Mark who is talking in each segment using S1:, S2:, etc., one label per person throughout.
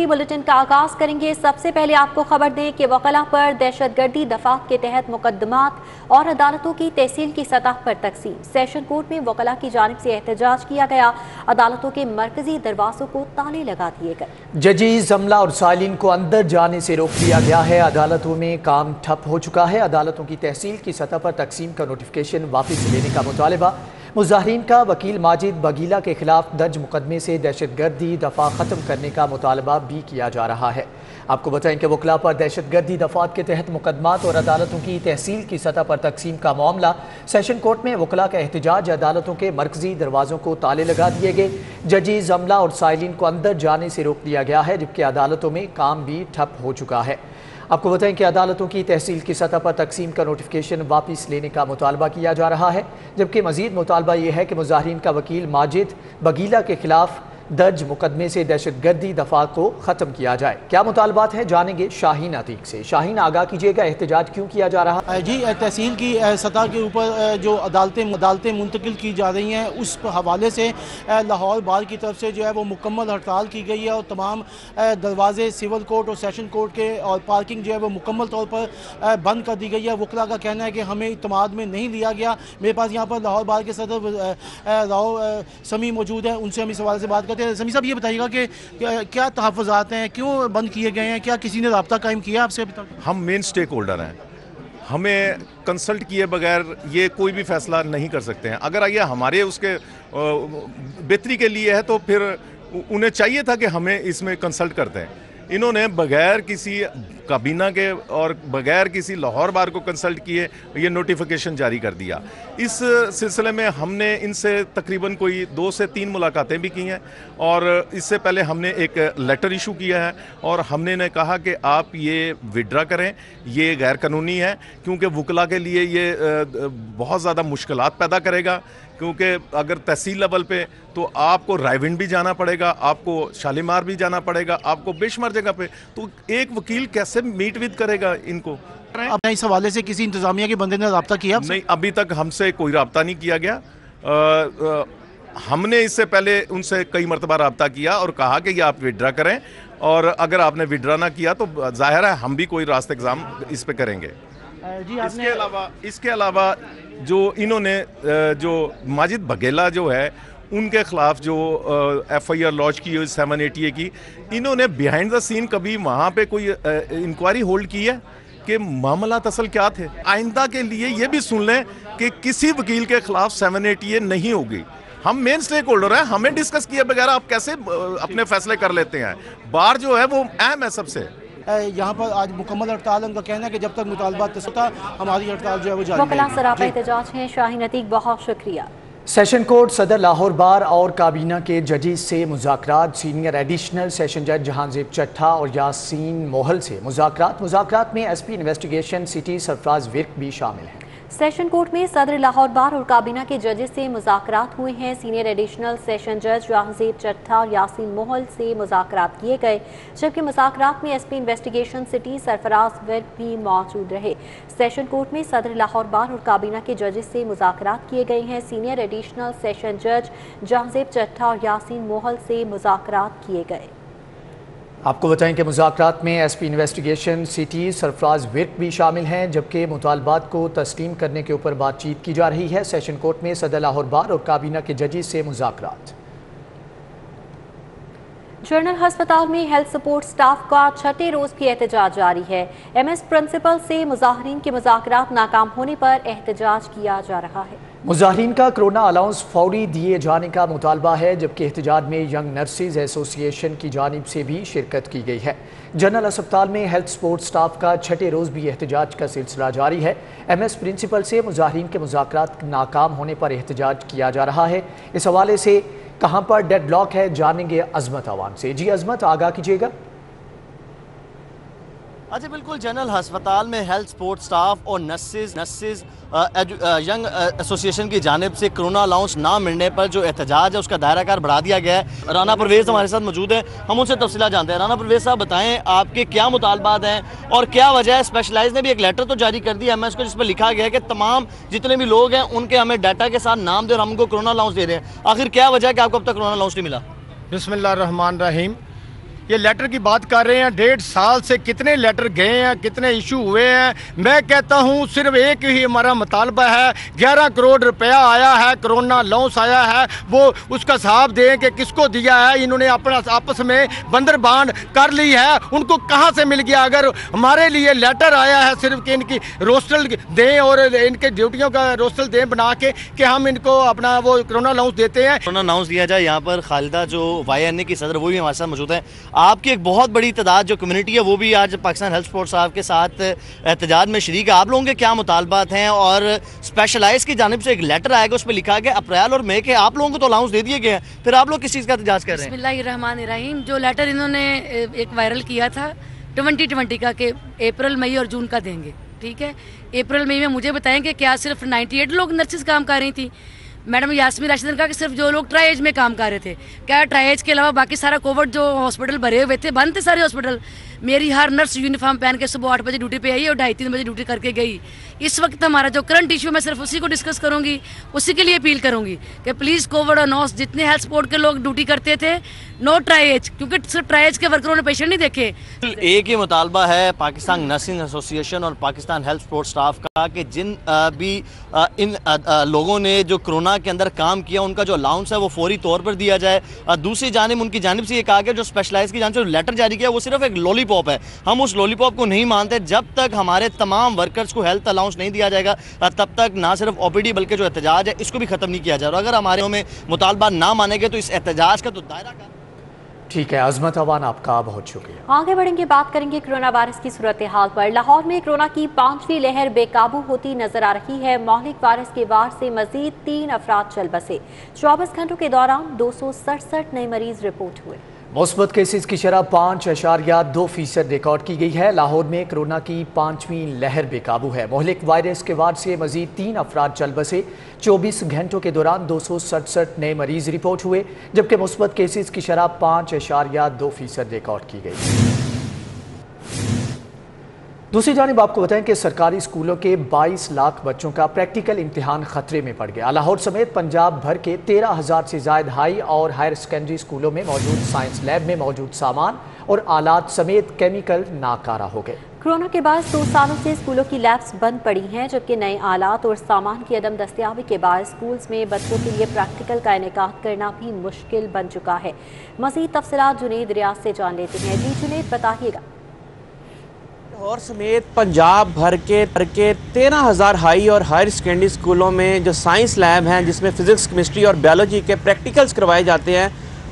S1: Bulletin का आगाज करेंगे। सबसे पहले आपको खबर दें कि वकला पर दहशतगर्दी दफात के तहत मुकदमात और अदालतों की तहसील की सतह पर तकसीम। सेशन कोर्ट में वकला की जानिब से एहतजाज किया गया। अदालतों के मरकजी दरवाजों को ताले लगा दिए गए।
S2: जजीज, अमला और साइलिन को अंदर जाने से रोक दिया गया है। अदालतों में काम ठप हो चुका है। अदालतों की तहसील की सतह पर तकसीम का नोटिफिकेशन वापस लेने का मुतालबा। मुजाहिरीन का वकील माजिद बगीला के खिलाफ दर्ज मुकदमे से दहशतगर्दी दफा ख़त्म करने का मुतालबा भी किया जा रहा है। आपको बताएं कि वकला पर दहशतगर्दी दफात के तहत मुकदमात और अदालतों की तहसील की सतह पर तकसीम का मामला। सेशन कोर्ट में वकला का एहतजाज। अदालतों के मरकजी दरवाजों को ताले लगा दिए गए। जजीज, अमला और साइलिन को अंदर जाने से रोक दिया गया है, जबकि अदालतों में काम भी ठप हो चुका है। आपको बताएं कि अदालतों की तहसील की सतह पर तकसीम का नोटिफिकेशन वापस लेने का मुतालबा किया जा रहा है, जबकि मजीद मुतालबा यह है कि मुजाहिरीन का वकील माजिद बगीला के खिलाफ दर्ज मुकदमे से दहशतगर्दी दफा को ख़त्म किया जाए। क्या मुतालबात है, जानेंगे शाहीन अतीक से। शाहीन, आगाह कीजिएगा, एहतजाज क्यों किया जा रहा है?
S3: जी, तहसील की सतह के ऊपर जो अदालतें मुंतकिल की जा रही हैं, उस हवाले से लाहौर बार की तरफ से जो है वो मुकम्मल हड़ताल की गई है और तमाम दरवाजे सिविल कोर्ट और सेशन कोर्ट के और पार्किंग जो है वो मुकम्मल तौर पर बंद कर दी गई है। वकला का कहना है कि हमें इत्माद में नहीं लिया गया। मेरे पास यहाँ पर लाहौर बार के सदर राव समी मौजूद है, उनसे हम इस हवाले से बात करते हैं। समी साहब, ये बताइएगा कि क्या तहफ़्फ़ुज़ात हैं, क्यों बंद किए गए हैं, क्या किसी ने राब्ता कायम किया आपसे अभी तक?
S4: हम मेन स्टेक होल्डर हैं, हमें कंसल्ट किए बगैर ये कोई भी फैसला नहीं कर सकते हैं। अगर ये हमारे उसके बेहतरी के लिए है तो फिर उन्हें चाहिए था कि हमें इसमें कंसल्ट करते हैं। इन्होंने बगैर किसी काबीना के और बगैर किसी लाहौर बार को कंसल्ट किए ये नोटिफिकेशन जारी कर दिया। इस सिलसिले में हमने इनसे तकरीबन कोई 2 से 3 मुलाकातें भी की हैं और इससे पहले हमने एक लेटर इशू किया है और हमने ने कहा कि आप ये विड्रा करें, ये गैर कानूनी है, क्योंकि वकला के लिए ये बहुत ज़्यादा मुश्किलात पैदा करेगा। क्योंकि अगर तहसील लेवल पे तो आपको रायविंड भी जाना पड़ेगा, आपको शालीमार भी जाना पड़ेगा, आपको बेशुमार जगह पे, तो एक वकील कैसे मीट विद करेगा इनको?
S3: आपने इस हवाले से किसी इंतजामिया के बंदे ने रब्ता किया?
S4: नहीं, अभी तक हमसे कोई रब्ता नहीं किया गया। हमने इससे पहले उनसे कई मरतबा रब्ता किया और कहा कि ये आप विड्रा करें, और अगर आपने विड्रा ना किया तो जाहिर है हम भी कोई रास्त एग्ज़ाम इस पे करेंगे।
S3: जी,
S4: इसके अलावा जो इन्होंने जो माजिद बगेला जो है उनके खिलाफ जो FIR लॉन्च की है 780A की, इन्होंने बिहाइंड द सीन कभी वहाँ पे कोई इंक्वायरी होल्ड की है कि मामला असल क्या थे? आइंदा के लिए ये भी सुन लें कि किसी वकील के खिलाफ 780A नहीं होगी। हम मेन स्टेक होल्डर हैं, हमें डिस्कस किए बगैर आप कैसे अपने फैसले कर लेते हैं? बार जो है वो अहम है सबसे।
S3: यहाँ पर आज मुकम्मल हड़ताल, उनका कहना है कि जब तक मुतालबात तय हमारी हड़ताल जो है वो जारी
S1: वकला सरापा एहतजाज है। शाहीन अतीक, बहुत शुक्रिया।
S2: सेशन कोर्ट सदर लाहौर बार और काबीना के जजेस से मुज़ाकरात। सीनियर एडिशनल सेशन जज जहांज़ेब चट्ठा और यासीन मोहल से मुज़ाकरात में SP investigation city Sarfaraz Virk भी शामिल हैं।
S1: सेशन कोर्ट में सदर लाहौर बार और काबीना के जजेस से मुज़ाकरात हुए हैं। सीनियर एडिशनल सेशन जज जहांज़ेब चट्ठा और यासीन मोहल से मुज़ाकरात किए गए, जबकि मुज़ाकरात में SP investigation city Sarfaraz Virk भी मौजूद रहे। सेशन कोर्ट में सदर लाहौर बार और काबीना के जजेस से मुज़ाकरात किए गए हैं। सीनियर एडिशनल सेशन जज जहांज़ेब चट्ठा और यासीन मोहल से मुज़ाकरात किए गए।
S2: आपको बताएं कि मुज़ाकरात में SP investigation city Sarfaraz Virk भी शामिल हैं, जबकि मुतालबात को तस्लीम करने के ऊपर बातचीत की जा रही है। सेशन कोर्ट में सदर लाहौर बार और काबीना के जजेस से मुज़ाकरात।
S1: जनरल हस्पताल में हेल्थ सपोर्ट स्टाफ का 6ठे रोज भी एहतजाज जारी है। MS प्रिंसिपल से मुजाहिरीन के मुज़ाकरात नाकाम होने पर एहतजाज किया जा रहा है।
S2: मुजाहिरीन का कोरोना अलाउंस फौरी दिए जाने का मुतालबा है, जबकि एहतजाज में यंग नर्सेज एसोसिएशन की जानिब से भी शिरकत की गई है। जनरल अस्पताल में हेल्थ सपोर्ट स्टाफ का 6ठे रोज भी एहतजाज का सिलसिला जारी है। MS प्रिंसिपल से मुजाहिरीन के मुज़ाकरात नाकाम होने पर एहतजाज किया जा रहा है। इस हवाले से कहां पर डेड ब्लॉक है, जानेंगे अजमत अवान से। जी अजमत, आगाह कीजिएगा।
S5: अच्छा, बिल्कुल, जनरल हस्पताल में हेल्थ सपोर्ट स्टाफ और नर्सेज यंग एसोसिएशन की जानिब से कोरोना अलाउंस ना मिलने पर जो एहतजाज है उसका दायरा कार बढ़ा दिया गया है। राना परवेज़ हमारे साथ मौजूद है, हम उनसे तफसीलात जानते हैं। राना परवेज़ साहब, बताएं आपके क्या मुतालबात हैं और क्या वजह है? स्पेशलाइज ने भी एक लेटर तो जारी कर दिया MS को, जिस पर लिखा गया है कि तमाम जितने भी लोग हैं उनके हमें डाटा के साथ नाम दे और हम उनको कोरोना अलाउंस दे रहे हैं। आखिर क्या वजह है कि आपको अब तक कोरोना अलाउंस नहीं मिला?
S6: बिस्मिल्लाहिर्रहमानिर्रहीम। یہ لیٹر کی بات کر رہے ہیں. 1.5 سال سے کتنے لیٹر گئے ہیں, کتنے ایشو ہوئے ہیں. میں کہتا ہوں صرف ایک ہی ہمارا مطالبہ ہے, 11 کروڑ روپیہ آیا ہے, کرونا لاؤنس آیا ہے, وہ اس کا حساب دیں کہ کس کو دیا ہے. انہوں نے اپنا آپس میں بندر بانڈ کر لی ہے, ان کو کہاں سے مل گیا؟ اگر ہمارے لیے لیٹر آیا ہے صرف کہ ان کی روسٹل دیں اور ان کے ڈیوٹیوں کا روسٹل دیں بنا کے کہ ہم ان کو اپنا وہ کرونا لاؤنس دیتے ہیں.
S5: کرونا لاؤنس دیا جائے. یہاں پر خالدہ جو YNA کی صدر وہ بھی ہمارے ساتھ موجود ہیں. آپ کی ایک بہت بڑی تعداد جو کمیونٹی ہے وہ بھی آج پاکستان ہیلتھ سپورٹ صاحب کے ساتھ احتجاج میں شریک ہے. آپ لوگوں کے کیا مطالبات ہیں؟ اور اسپیشلائز کی جانب سے ایک لیٹر آئے گا, اس پہ لکھا گیا اپریل اور مئی کے آپ لوگوں کو تو الاؤنس دے دیے گئے ہیں, پھر آپ لوگ کس چیز کا احتجاج کر رہے ہیں؟
S7: بسم اللہ الرحمن الرحیم. جو لیٹر انہوں نے ایک وائرل کیا تھا 2020 کا کہ اپریل مئی اور جون کا دیں گے, ٹھیک ہے. اپریل مئی میں مجھے بتائیں کہ کیا صرف 98 لوگ نرسز کام کر رہی تھیں؟ میڈم یاسمین راشد نے کہا کہ صرف جو لوگ ٹرائی ایج میں کام کر رہے تھے. کیا ٹرائی ایج کے علاوہ باقی سارا کووڈ جو ہاسپٹل بھرے ہوئے تھے بند تھے سارے ہاسپٹل؟ میری ہر نرس یونیفارم پہن کے صبح 8 بجے ڈیوٹی پہ آئی اور 2:30-3 بجے ڈیوٹی کر کے گئی. اس وقت ہمارا جو کرنٹ ایشو میں صرف اسی کو ڈسکس کروں گی, اسی کے لیے اپیل کروں گی کہ پلیز کووڈ اور نوس جتنے ہیلتھ سپورٹ کے لوگ ڈیوٹی کرتے تھے نو ٹرائی ایج, کیونکہ صرف ٹرائی ایج کے ورکروں نے پیشنٹ نہیں دیکھے.
S5: ایک ہی مطالبہ ہے پاکستان نرسنگ ایسوسیشن اور پاکستان ہیلتھ سپورٹ سٹاف کا کہ جن بھی ان لوگوں نے جو کرونا کے اندر کام کیا ان کا جو الاؤنس ہے وہ فوری طور پر دیا جائے. دوسری جانب ان کی جانب سے یہ کہا گیا جو اسپیشلائز کی جانب سے لیٹر جاری کیا وہ صرف ایک لولی پاپ ہے. ہم اس لولی پاپ کو نہیں مانتے. جب تک ہمارے تمام ورکرز کو ہیلتھ الاؤنس نہیں دیا جائے گا تب تک نہ صرف OPD بلکہ جو احتجاج ہے اس کو بھی ختم نہیں کیا جائے. اور اگر ہمارے میں مطالبہ نہ مانیں گے تو اس احتجاج کا تو دائرہ کا.
S2: ٹھیک ہے عظمت عوان, آپ کا بہت شکریہ.
S1: آگے بڑھیں گے, بات کریں گے کرونا وائرس کی صورتحال پر. لاہور میں کرونا کی 5ویں لہر بے قابو ہوتی نظر آ رہی ہے. مہلک وائرس کے وار سے مزید 3 افراد چل بسے. 24 گھنٹوں کے دوران 267 نئے مریض رپورٹ ہوئے.
S2: مثبت کیسز کی شرح 5.2% ریکارڈ کی گئی ہے. لاہور میں کرونا کی 5ویں لہر بے قابو ہے. مہلک وائرس کے وار سے مزید 3 افراد چل بسے. 24 گھنٹوں کے دوران 267 نئے مریض رپورٹ ہوئے, جبکہ مثبت کیسز کی شرح 5.2% ریکارڈ کی گئی. دوسری جانب آپ کو بتائیں کہ سرکاری اسکولوں کے 22 لاکھ بچوں کا پریکٹیکل امتحان خطرے میں پڑ گیا. لاہور سمیت پنجاب بھر کے 13,000 سے زائد ہائی اور ہائر سیکنڈری اسکولوں میں موجود سائنس لیب میں موجود سامان اور آلات سمیت کیمیکل ناکارہ ہو گئے.
S1: کرونا کے باعث 2 سالوں سے اسکولوں کی لیبز بند پڑی ہیں, جبکہ نئے آلات اور سامان کی عدم دستیابی کے باعث اسکولز میں بچوں کے لیے پریکٹیکل کا انعقاد کرنا بھی مشکل بن چکا ہے. مزید تفصیلات جنید ریاض سے جان لیتے ہیں. جی جنید بتائیے گا.
S8: لاہور سمیت پنجاب بھر کے 13,000 ہائی اور ہائر سیکنڈری اسکولوں میں جو سائنس لیب ہیں جس میں فزکس, کیمسٹری اور بیولوجی کے پریکٹیکلز کروائے جاتے ہیں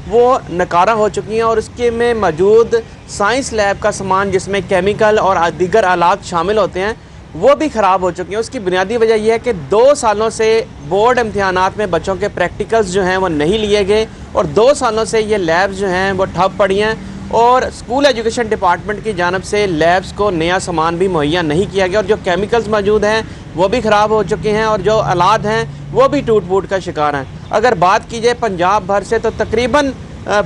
S8: وہ ناکارہ ہو چکی ہیں. اور اس کے میں موجود سائنس لیب کا سامان جس میں کیمیکل اور دیگر آلات شامل ہوتے ہیں وہ بھی خراب ہو چکی ہیں. اس کی بنیادی وجہ یہ ہے کہ 2 سالوں سے بورڈ امتحانات میں بچوں کے پریکٹیکلز جو ہیں وہ نہیں لیے گئے اور 2 سالوں سے یہ لیبز جو ہیں وہ ٹھپ پڑی ہیں اور اسکول ایجوکیشن ڈپارٹمنٹ کی جانب سے لیبز کو نیا سامان بھی مہیا نہیں کیا گیا. اور جو کیمیکلز موجود ہیں وہ بھی خراب ہو چکے ہیں اور جو آلات ہیں وہ بھی ٹوٹ پھوٹ کا شکار ہیں. اگر بات کی جائے پنجاب بھر سے تو تقریباً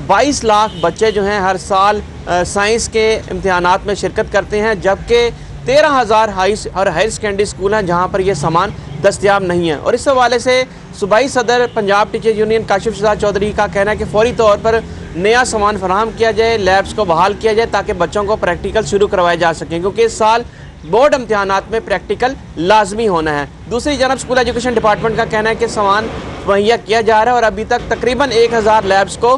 S8: 22 لاکھ بچے جو ہیں ہر سال سائنس کے امتحانات میں شرکت کرتے ہیں, جبکہ 13,000 ہائی اور ہائر سیکنڈری اسکول ہیں جہاں پر یہ سامان دستیاب نہیں ہے. اور اس حوالے سے صوبائی صدر پنجاب ٹیچر یونین کاشف شہزاد چودھری کا کہنا ہے کہ فوری طور پر نیا سامان فراہم کیا جائے, لیبز کو بحال کیا جائے تاکہ بچوں کو پریکٹیکل شروع کروائے جا سکیں, کیونکہ اس سال بورڈ امتحانات میں پریکٹیکل لازمی ہونا ہے. دوسری جانب اسکول ایجوکیشن ڈپارٹمنٹ کا کہنا ہے کہ سامان مہیا کیا جا رہا ہے اور ابھی تک تقریباً 1,000 لیبز کو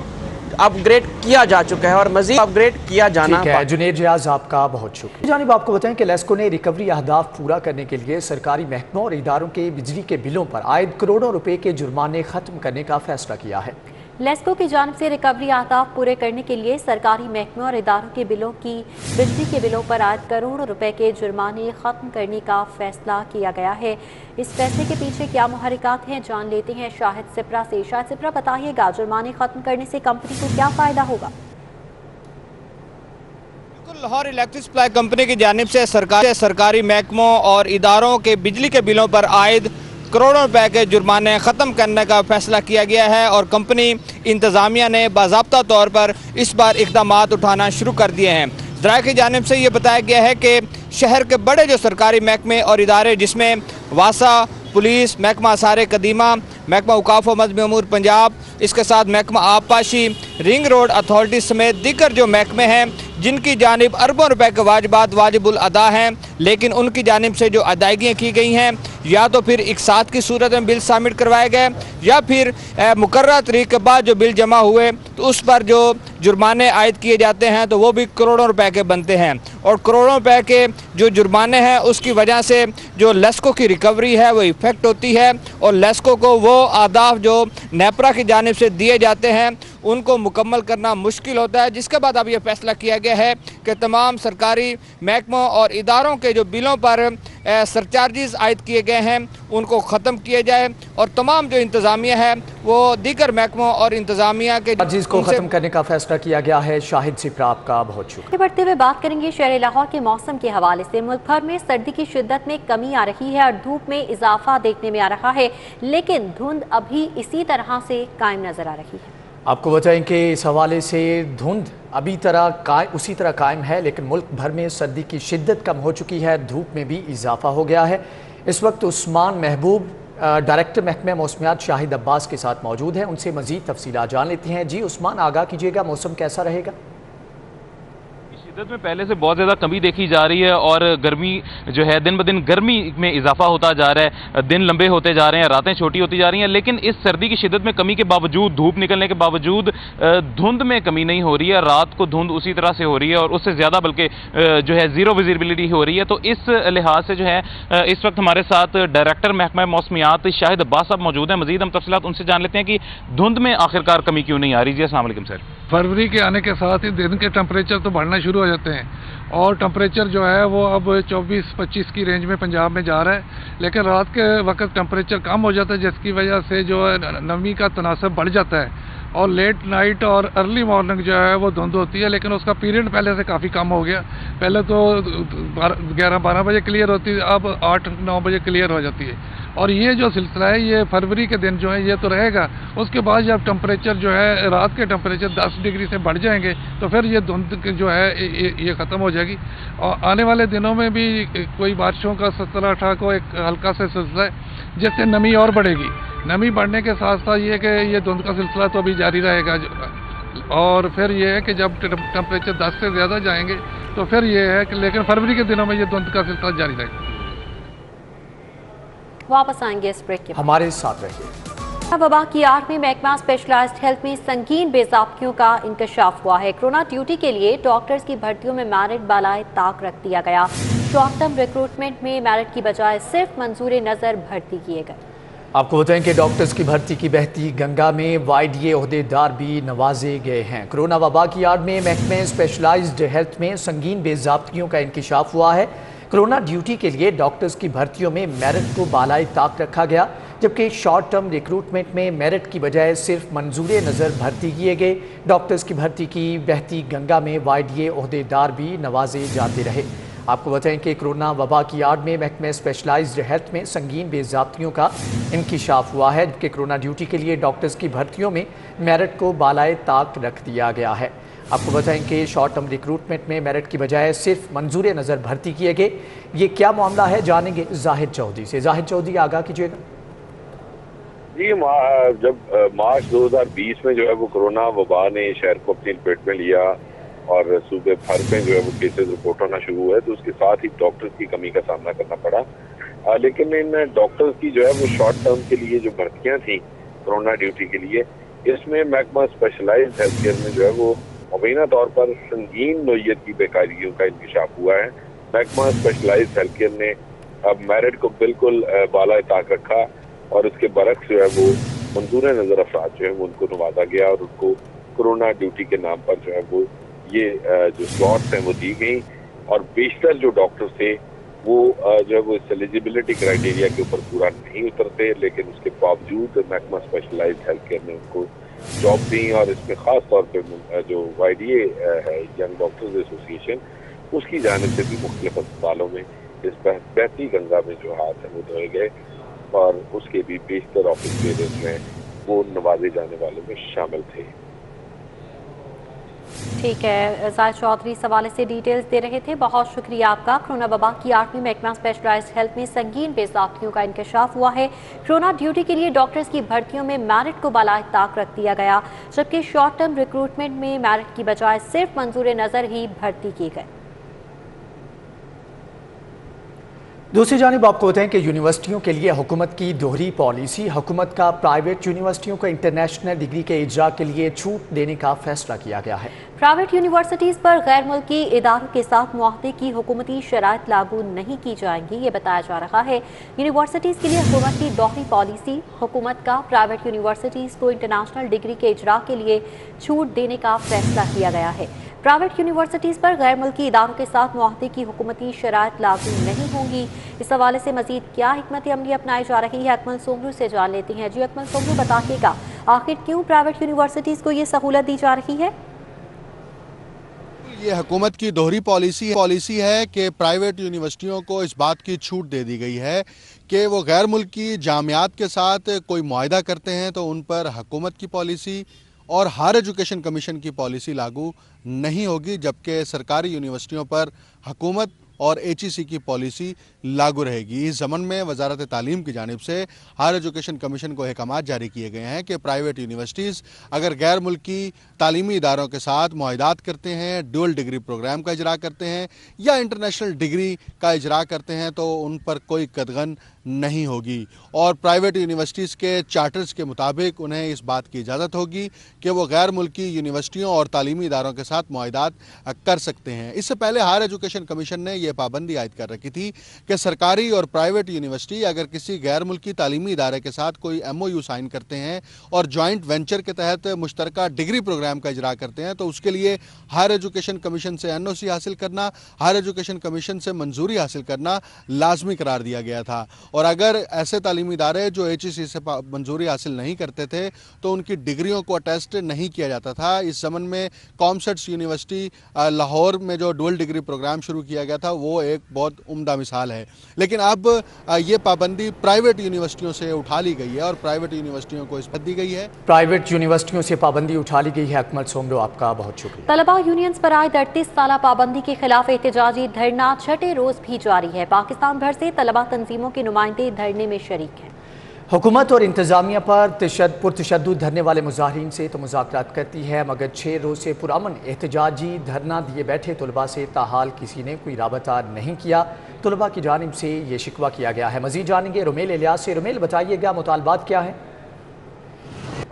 S8: اپ گریڈ کیا جا چکا ہے اور مزید اپ گریڈ کیا جانا
S2: ہے. جنید ریاض آپ کا بہت شکریہ. جانب آپ کو بتائیں کہ لیسکو نے ریکوری اہداف پورا کرنے کے لیے سرکاری محکموں اور اداروں کے بجلی کے بلوں پر عائد کروڑوں روپے کے جرمانے ختم کرنے کا فیصلہ کیا ہے.
S1: لیسکو کی جانب سے ریکوری اہداف پورے کرنے کے لیے سرکاری محکموں اور اداروں کے بجلی کے بلوں پر عائد کروڑوں روپے کے جرمانے ختم کرنے کا فیصلہ کیا گیا ہے. اس فیصلے کے پیچھے کیا محرکات ہیں جان لیتے ہیں شاہد سپرا سے. شاہد سپرا بتائیے گا جرمانے ختم کرنے سے کمپنی کو کیا فائدہ ہوگا؟
S9: لاہور الیکٹرک سپلائی کمپنی کی جانب سے سرکاری محکموں اور اداروں کے بجلی کے بلوں پر عائد کروڑوں روپے کے جرمانے ختم کرنے کا فیصلہ کیا گیا ہے اور کمپنی انتظامیہ نے باضابطہ طور پر اس بار اقدامات اٹھانا شروع کر دیے ہیں. ذرائع کی جانب سے یہ بتایا گیا ہے کہ شہر کے بڑے جو سرکاری محکمے اور ادارے جس میں واسا, پولیس, محکمہ آثار قدیمہ, महकमा औकाफ व मजहबी उमूर पंजाब, इसके साथ महकमा आबपाशी, रिंग रोड अथॉरिटी समेत दीगर जो महकमे हैं जिनकी जानिब अरबों रुपए के वाजिबात वाजिबुल अदा हैं, लेकिन उनकी जानिब से जो अदायगियाँ की गई हैं या तो फिर एक साथ की सूरत में बिल सबमिट करवाए गए या फिर मुकर्रर तारीख के बाद जो बिल जमा हुए तो उस पर जो जुर्माने आयद किए जाते हैं तो वो भी करोड़ों रुपए के बनते हैं। और करोड़ों रुपए के जो जुर्माने हैं उसकी वजह से जो लेस्को की रिकवरी है वो इफ़ेक्ट होती है और लेस्को को वो आदाफ जो नेपरा की जानिब से दिए जाते हैं उनको मुकम्मल करना मुश्किल होता है, जिसके बाद अब ये फैसला किया गया है कि तमाम सरकारी महकमों और इदारों के जो बिलों पर सरचार्जेस आयद किए गए हैं उनको ख़त्म किए जाए और तमाम जो इंतज़ामिया है वो दीगर महकमों और इंतज़ामिया के
S2: चार्जेस को ख़त्म करने का फैसला किया गया है। शाहिद सिप्रा आपका बहुत शुक्रिया।
S1: बढ़ते हुए बात करेंगे शहर लाहौर के मौसम के हवाले से। मुल्क भर में सर्दी की शिद्दत में कमी आ रही है और धूप में इजाफा देखने में आ रहा है, लेकिन धुंध अभी इसी तरह से कायम नजर आ रही है।
S2: आपको बताएं कि इस हवाले से धुंध अभी उसी तरह कायम है, लेकिन मुल्क भर में सर्दी की शिद्दत कम हो चुकी है, धूप में भी इजाफा हो गया है। इस वक्त उस्मान महबूब डायरेक्टर महकमा मौसमियात शाहिद अब्बास के साथ मौजूद हैं, उनसे मजीद तफसीलात जान लेते हैं। जी उस्मान, आगाह कीजिएगा, मौसम कैसा रहेगा?
S10: शिद्दत में पहले से बहुत ज़्यादा कमी देखी जा रही है और गर्मी जो है दिन ब दिन गर्मी में इजाफा होता जा रहा है, दिन लंबे होते जा रहे हैं, रातें छोटी होती जा रही हैं, लेकिन इस सर्दी की शिद्दत में कमी के बावजूद, धूप निकलने के बावजूद धुंध में कमी नहीं हो रही है। रात को धुंध उसी तरह से हो रही है और उससे ज़्यादा बल्कि जो है ज़ीरो विजिबिलिटी हो रही है। तो इस लिहाज से जो है इस वक्त हमारे साथ डायरेक्टर महकमा मौसमियात शाहिद अब्बास साहब मौजूद हैं। मजीद हम तफसीलात उनसे जान लेते हैं कि धुंध में आखिरकार कमी क्यों नहीं आ रही। जी अस्सलाम वालेकुम सर।
S11: फरवरी के आने के साथ ही दिन के टेम्परेचर तो बढ़ना शुरू हो जाते हैं और टेम्परेचर जो है वो अब 24-25 की रेंज में पंजाब में जा रहा है, लेकिन रात के वक्त टेम्परेचर कम हो जाता है जिसकी वजह से जो है नमी का तनासब बढ़ जाता है और लेट नाइट और अर्ली मॉर्निंग जो है वो धुंध होती है, लेकिन उसका पीरियड पहले से काफ़ी कम हो गया। पहले तो 11-12 बजे क्लियर होती है, अब 8-9 बजे क्लियर हो जाती है और ये जो सिलसिला है ये फरवरी के दिन जो है ये तो रहेगा। उसके बाद जब टेम्परेचर जो है रात के टेम्परेचर 10 डिग्री से बढ़ जाएंगे तो फिर ये धुंध जो है ये ख़त्म हो जाएगी और आने वाले दिनों में भी कोई बारिशों का 17-18 को एक हल्का सा सिलसिला है जिससे नमी और बढ़ेगी। नमी बढ़ने के साथ साथ ये कि ये धुंध का सिलसिला तो अभी जारी रहेगा और फिर ये है कि जब टेम्परेचर 10 से ज़्यादा जाएंगे तो फिर ये है कि लेकिन फरवरी के दिनों में ये धुंध का सिलसिला जारी रहेगा।
S1: वापस आएंगे इस ब्रेक के बाद।
S2: हमारे साथ रहिए।
S1: वबा की आड़ में महकमा स्पेशलाइज्ड हेल्थ में संगीन बेज़ाब्तियों का इंकशाफ हुआ है। कोरोना ड्यूटी के लिए डॉक्टर्स की भर्तियों में मेरिट बालाए ताक रख दिया गया। शॉर्ट टर्म रिक्रूटमेंट में मेरिट की बजाय सिर्फ मंजूर नज़र भर्ती किए गए।
S2: आपको बताएं कि डॉक्टर्स की भर्ती की बहती गंगा में वाईडीए ओहदेदार भी नवाजे गए हैं। कोरोना वबा की आड़ में महकमे स्पेशलाइज्ड हेल्थ में संगीन बेज़ाब्तियों का इंकशाफ हुआ है। कोरोना ड्यूटी के लिए डॉक्टर्स की भर्तियों में मेरिट को बालाई ताक रखा गया, जबकि शॉर्ट टर्म रिक्रूटमेंट में मेरिट की बजाय सिर्फ मंजूर नज़र भर्ती किए गए। डॉक्टर्स की भर्ती की बहती गंगा में वाईडीए ओहदेदार भी नवाजे जाते रहे। आपको बताएं कि कोरोना वबा की आड़ में महकमे स्पेशलाइज्ड हेल्थ में संगीन बेज़ाब्तियों का इंकशाफ हुआ है, जबकि कोरोना ड्यूटी के लिए डॉक्टर्स की भर्तियों में मेरिट को बालाए ताक रख दिया गया है। आपको बताएं कि शॉर्ट टर्म रिक्रूटमेंट में मेरिट की बजाय सिर्फ मंजूर नज़र भर्ती किए गए। ये क्या मामला है, जानेंगे जाहिद चौधरी से। जाहिद चौधरी, आगाह कीजिएगा।
S12: जी, जब मार्च 2020 में जो है वो कोरोना वबा ने शहर को अपनी लपेट में लिया और सूबे भर में जो है वो केसेस रिपोर्ट होना शुरू हुए तो उसके साथ ही डॉक्टर्स की कमी का सामना करना पड़ा। लेकिन इन डॉक्टर्स की जो है वो शॉर्ट टर्म के लिए जो भर्तियाँ थी कोरोना ड्यूटी के लिए, इसमें महकमा स्पेशलाइज्ड हेल्थ केयर में जो है वो मुबैना तौर पर संगीन नोयत की बेकारियों का इंकशाफ हुआ है। महकमा स्पेशलाइज्ड हेल्थ केयर ने अब मेरिट को बिल्कुल बाला ताक रखा और उसके बरक्स जो है वो मंजूर नज़र अफराद जो है वो उनको नवाजा गया और उनको कोरोना ड्यूटी के नाम पर जो है वो ये जो स्लॉट्स हैं वो दी गई और बेशतर जो डॉक्टर्स थे वो जो है वो इस एलिजिबिलिटी क्राइटेरिया के ऊपर पूरा नहीं उतरते, लेकिन उसके बावजूद महकमा स्पेशलाइज्ड हेल्थ केयर ने उनको जॉब दी और इसमें ख़ास तौर पर जो वाईडीए है यंग डॉक्टर्स एसोसिएशन, उसकी जानिब से भी मुख्तलिफ अस्पतालों में इस बहती गंगा में जो हाथ हैं वो धोए गए और उसके भी बेशतर ऑफिस बेयर्स में वो नवाजे जाने वालों में शामिल थे।
S1: ठीक है, जाहिद चौधरी इस हवाले से डिटेल्स दे रहे थे। बहुत शुक्रिया आपका। कोरोना वबा की आठ में महकमा स्पेशलाइज्ड हेल्थ में संगीन बेज़ाब्तियों का इंकशाफ हुआ है। कोरोना ड्यूटी के लिए डॉक्टर्स की भर्तियों में मेरिट को बालाइत्ताक रख दिया गया, जबकि शॉर्ट टर्म रिक्रूटमेंट में मेरिट की बजाय सिर्फ मंजूर नज़र ही भर्ती की गई।
S2: दूसरी जानिब आपको बताएं कि यूनिवर्सिटियों के लिए हुकूमत की दोहरी पॉलिसी। हुकूमत का प्राइवेट यूनिवर्सिटियों को इंटरनेशनल डिग्री के इजरा के लिए छूट देने का फैसला किया गया है।
S1: प्राइवेट यूनिवर्सिटीज़ पर गैर मुल्की इदारों के साथ मुआहदे की हुकूमती शराइत लागू नहीं की जाएंगी, ये बताया जा रहा है। यूनिवर्सिटीज़ के लिए हुकूमत की दोहरी पॉलिसी। हुकूमत का प्राइवेट यूनिवर्सिटीज़ को इंटरनेशनल डिग्री के इजरा के लिए छूट देने का फैसला किया गया है। प्राइवेट यूनिवर्सिटीज़ पर गैर मुल्की इदारों के साथ मुआहदे की हुकूमती शराइत लागू नहीं होंगी। इस हवाले से मजीद क्या हिकमत अमली अपनाई जा रही है, अकमल सोमरू से जान लेते हैं। जी अकमल सोमरू, बताइएगा आखिर क्यों प्राइवेट यूनिवर्सिटीज़ को ये सहूलत दी जा रही है?
S13: ये हुकूमत की दोहरी पॉलिसी है कि प्राइवेट यूनिवर्सिटियों को इस बात की छूट दे दी गई है कि वो गैर मुल्की जामियात के साथ कोई मुआहदा करते हैं तो उन पर हुकूमत की पॉलिसी और हायर एजुकेशन कमीशन की पॉलिसी लागू नहीं होगी, जबकि सरकारी यूनिवर्सिटियों पर हुकूमत और HEC की पॉलिसी लागू रहेगी। इस ज़मन में वजारत तालीम की जानिब से हायर एजुकेशन कमीशन को अहकामात जारी किए गए हैं कि प्राइवेट यूनिवर्सिटीज़ अगर गैर मुल्की तालीमी इदारों के साथ मुआहदात करते हैं, ड्यूल डिग्री प्रोग्राम का इजरा करते हैं या इंटरनेशनल डिग्री का इजरा करते हैं तो उन पर कोई कदगन नहीं होगी। और प्राइवेट यूनिवर्सिटीज़ के चार्टर्स के मुताबिक उन्हें इस बात की इजाज़त होगी कि वो गैर मुल्की यूनिवर्सिटियों और तालीमी इदारों के साथ मुआहदात कर सकते हैं। इससे पहले हायर एजुकेशन कमीशन ने यह पाबंदी आयद कर रखी थी कि सरकारी और प्राइवेट यूनिवर्सिटी अगर किसी गैर मुल्की तालीमी इदारे के साथ कोई MOU साइन करते हैं और जॉइंट वेंचर के तहत मुश्तरका डिग्री प्रोग्राम का इजरा करते हैं तो उसके लिए हायर एजुकेशन कमीशन से NOC हासिल करना, हायर एजुकेशन कमीशन से मंजूरी हासिल करना लाजमी करार दिया गया था। और अगर ऐसे तालीमी इदारे जो HEC से मंजूरी हासिल नहीं करते थे तो उनकी डिग्रियों को अटेस्ट नहीं किया जाता था। इस ज़मन में कॉमसेट्स यूनिवर्सिटी लाहौर में जो डुअल डिग्री प्रोग्राम शुरू किया गया था वो एक बहुत उम्दा मिसाल है। लेकिन अब ये पाबंदी प्राइवेट यूनिवर्सिटियों से उठा ली गई है और प्राइवेट यूनिवर्सिटियों को इस्पत दी गई है।
S2: प्राइवेट यूनिवर्सिटियों से पाबंदी उठा ली गई है। अकमल सोमरो, आपका बहुत शुक्रिया।
S1: तलबा यूनियंस पर आए 38 साल पाबंदी के खिलाफ एहतजाजी धरना छठे रोज भी जारी है। पाकिस्तान भर से तलबा तंजीमों के नुमाइंदे धरने में शरीक हैं।
S2: हुकूमत और इंतजामिया पर पुरतशद्दुद धरने वाले मुजाहिरीन से तो मुज़ाकरात करती है, मगर 6 रोज से पुरअमन एहतजाजी धरना दिए बैठे तलबा से ताहाल किसी ने कोई राबता नहीं किया। तलबा की जानिब से ये शिकवा किया गया है। मजीद जानेंगे रुमेल इलियास से। रुमेल, बताइएगा मुतालबात क्या है?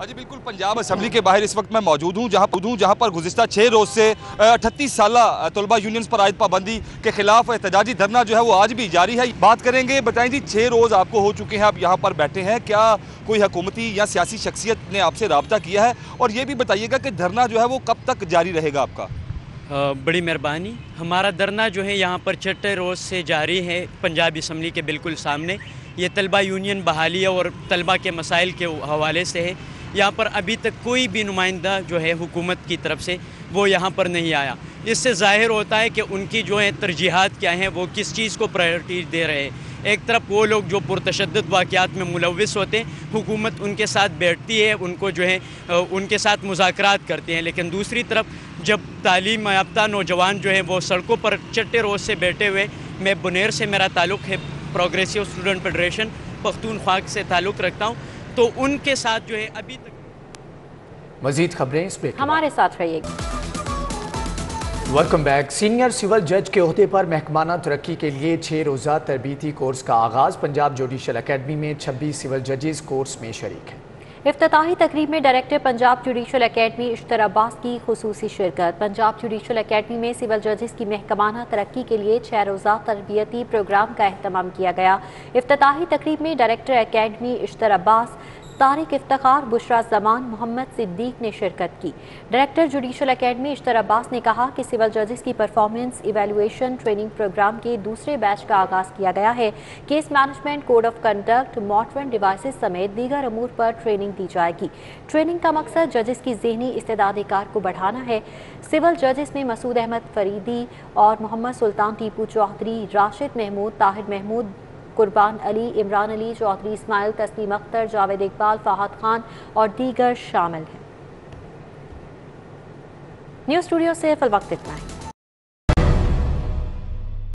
S14: जी बिल्कुल, पंजाब असम्बली के बाहर इस वक्त मैं मौजूद हूँ जहाँ पर गुज़िश्ता 6 रोज़ से 38 साल तलबा यूनियंस पर आयद पाबंदी के खिलाफ एहतजाजी धरना जो है वो आज भी जारी है। बात करेंगे, बताएं जी 6 रोज़ आपको हो चुके हैं, आप यहाँ पर बैठे हैं, क्या कोई हुकूमती या सियासी शख्सियत ने आपसे रब्ता किया है? और ये भी बताइएगा कि धरना जो है वो कब तक जारी रहेगा आपका?
S15: बड़ी मेहरबानी। हमारा धरना जो है यहाँ पर छठे रोज़ से जारी है पंजाब असम्बली के बिल्कुल सामने। ये तलबा यूनियन बहाली और तलबा के मसाइल के हवाले से है। यहाँ पर अभी तक कोई भी नुमाइंदा जो है हुकूमत की तरफ से वो यहाँ पर नहीं आया। इससे ज़ाहिर होता है कि उनकी जो है तरजीहात क्या हैं, वो किस चीज़ को प्रायोरिटी दे रहे हैं। एक तरफ वो लोग जो पुरतशद्दुद वाक़यात में मुलव्विस होते हैं, हुकूमत उनके साथ बैठती है, उनको जो है उनके साथ मुज़ाकरात करते हैं, लेकिन दूसरी तरफ जब तालीम याफ्ता नौजवान जो हैं वो सड़कों पर छठे रोज़ से बैठे हुए, मैं बुनेर से मेरा ताल्लुक़ है, प्रोग्रेसिव स्टूडेंट फेडरेशन पख्तूनख्वा से ताल्लुक़ रखता हूँ, तो उनके साथ जो है अभी तक।
S2: मजीद खबरें इस पे
S1: हमारे साथ रहिएगा।
S2: Welcome back. सीनियर सिविल जज के ओहदे पर महकमाना तरक्की के लिए 6 रोज़ा तरबीती कोर्स का आगाज़। पंजाब जुडिशल अकेडमी में 26 सिविल जजेस कोर्स में शरीक हैं।
S1: इफ्तिताही तकरीब में director Punjab judicial academy Ishtar Abbas की खुसूसी शिरकत। पंजाब जुडिशल अकेडमी में सिविल जजेस की महकमाना तरक्की के लिए 6 रोज़ा तरबियती प्रोग्राम का अहतमाम किया गया। इफ्तिताही तकरीब में डायरेक्टर अकेडमी इश्तर अब्बास, तारिक इफ्तिखार, बुशरा जमान, मोहम्मद सिद्दीक ने शिरकत की। Director judicial academy Ishtar Abbas ने कहा कि सिविल जजेस की परफॉर्मेंस इवैल्यूएशन ट्रेनिंग प्रोग्राम के दूसरे बैच का आगाज़ किया गया है। Case management, code of conduct, modern devices समेत दीगर अमूर पर ट्रेनिंग दी जाएगी। ट्रेनिंग का मकसद जजेस की ज़हनी इस्तेदाद कार को बढ़ाना है। सिविल जजेस में मसूद अहमद फरीदी और मोहम्मद सुल्तान टीपू चौधरी, राशिद महमूद, ताहिर महमूद, कुर्बान अली, इमरान अली चौधरी, इस्माइल, तस्लीम अख्तर, जावेद इकबाल, फहद खान और दीगर शामिल हैं। न्यूज़ स्टूडियो से फिल वक्त इतना है।